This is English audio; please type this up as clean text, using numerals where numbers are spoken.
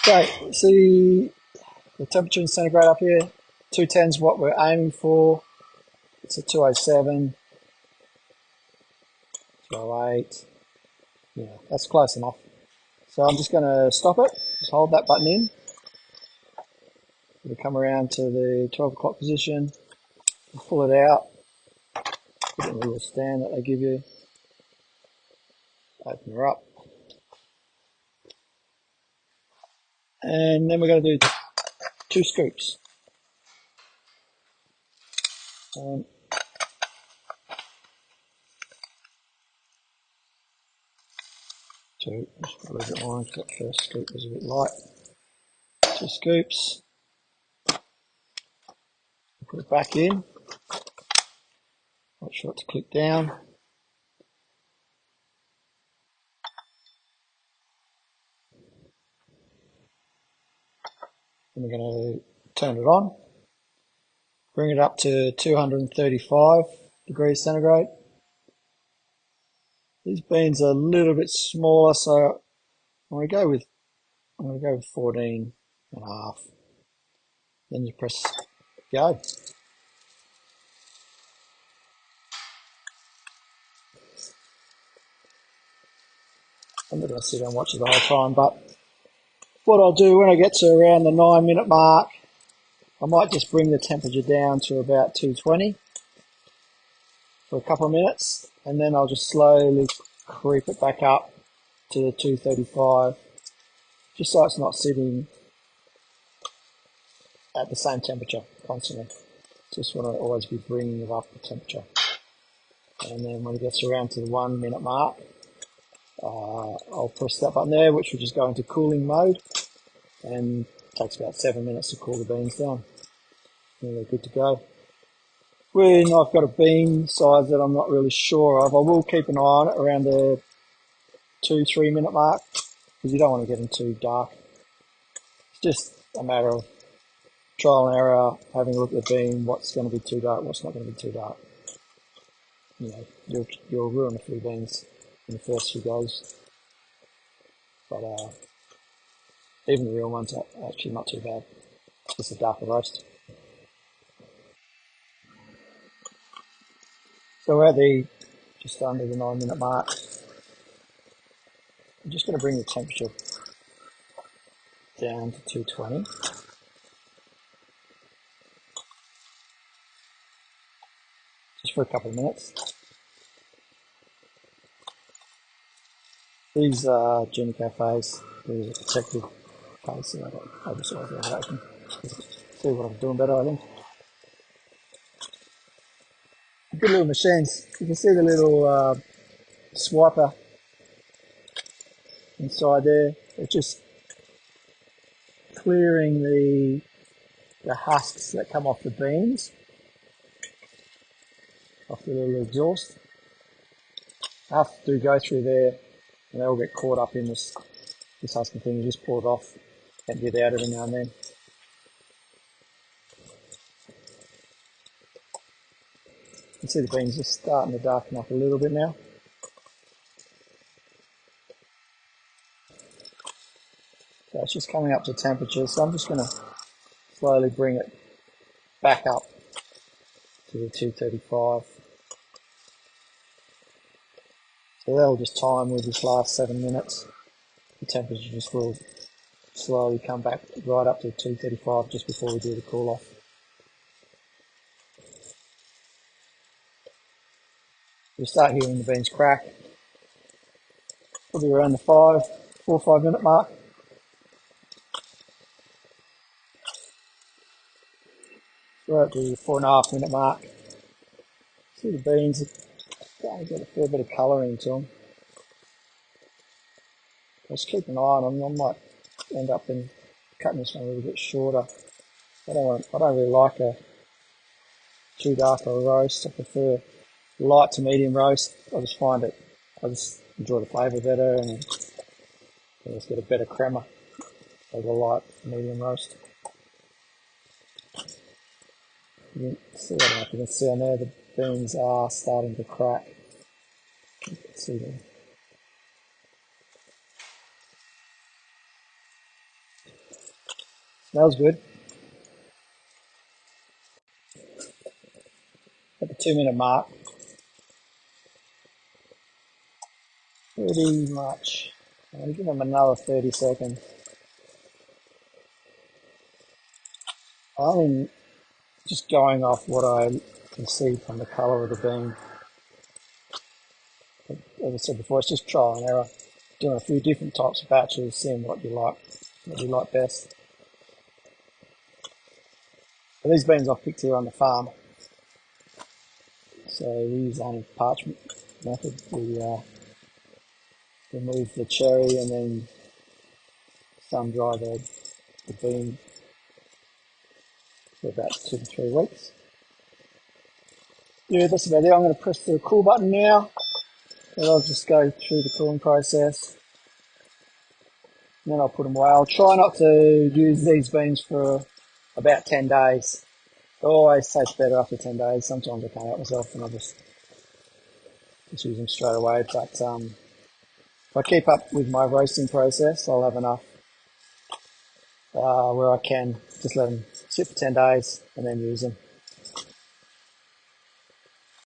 Okay, see the temperature in centigrade up here. 210 is what we're aiming for. It's a 207, 208. Yeah, that's close enough. So I'm just going to stop it. Just hold that button in. It'll come around to the 12 o'clock position. Pull it out. Put it in the little stand that they give you. Open her up. And then we're going to do 2 scoops. Two, just a little bit more. That first scoop was a bit light. 2 scoops. Put it back in. Make sure to click down. And we're going to turn it on. Bring it up to 235 degrees centigrade. These beans are a little bit smaller, so I'm going to go with 14 and a half. Then you press go. I'm not going to sit and watch it the whole time, but what I'll do when I get to around the 9-minute mark, I might just bring the temperature down to about 220 for a couple of minutes, and then I'll just slowly creep it back up to the 235, just so it's not sitting at the same temperature constantly. Just want to always be bringing it up the temperature. And then when it gets around to the 1-minute mark, I'll press that button there, which will just go into cooling mode, and it takes about 7 minutes to cool the beans down. And they're good to go. When I've got a bean size that I'm not really sure of, I will keep an eye on it around the 2-3 minute mark, because you don't want to get them too dark. It's just a matter of trial and error, having a look at the bean, what's going to be too dark, what's not going to be too dark. You know, you'll ruin a few beans in the first few goes. But even the real ones are actually not too bad. It's just a darker roast. So we're at just under the 9-minute mark. I'm just going to bring the temperature down to 220. Just for a couple of minutes. These are junior cafes. These are protected case, so I got oversized elevation. See what I'm doing better, I think. Good little machines. You can see the little swiper inside there. It's just clearing the husks that come off the beans, off the little exhaust. After you go through there, and they all get caught up in this husking thing, you just pull it off and get out every now and then. You can see the beans just starting to darken up a little bit now. So it's just coming up to temperature, so I'm just going to slowly bring it back up to the 235. So that'll just time with this last 7 minutes. The temperature just will slowly come back right up to 235 just before we do the cool off. You'll start hearing the beans crack, probably around the 4 or 5 minute mark. We're at the 4.5 minute mark. See the beans are starting to get a fair bit of colour into them. Just keep an eye on them. I might end up cutting this one a little bit shorter. I don't really like a too dark a roast. I prefer light to medium roast. I just enjoy the flavour better, and I just get a better crema over a light medium roast. You can see, I don't know if you can see on there, the beans are starting to crack. You can see them. Smells good. At the 2 minute mark, pretty much. I'm going to give them another 30 seconds. I mean, just going off what I can see from the colour of the bean. As I said before, it's just trial and error. Doing a few different types of batches, seeing what you like best. But these beans I've picked here on the farm. So we use the parchment method. We remove the cherry and then sun dry the bean for about 2 to 3 weeks. Yeah, that's about it. I'm going to press the cool button now, and I'll just go through the cooling process. And then I'll put them away. I'll try not to use these beans for about 10 days. It always tastes better after 10 days. Sometimes I can't help myself and I just use them straight away. But if I keep up with my roasting process, I'll have enough where I can just let them sit for 10 days and then use them.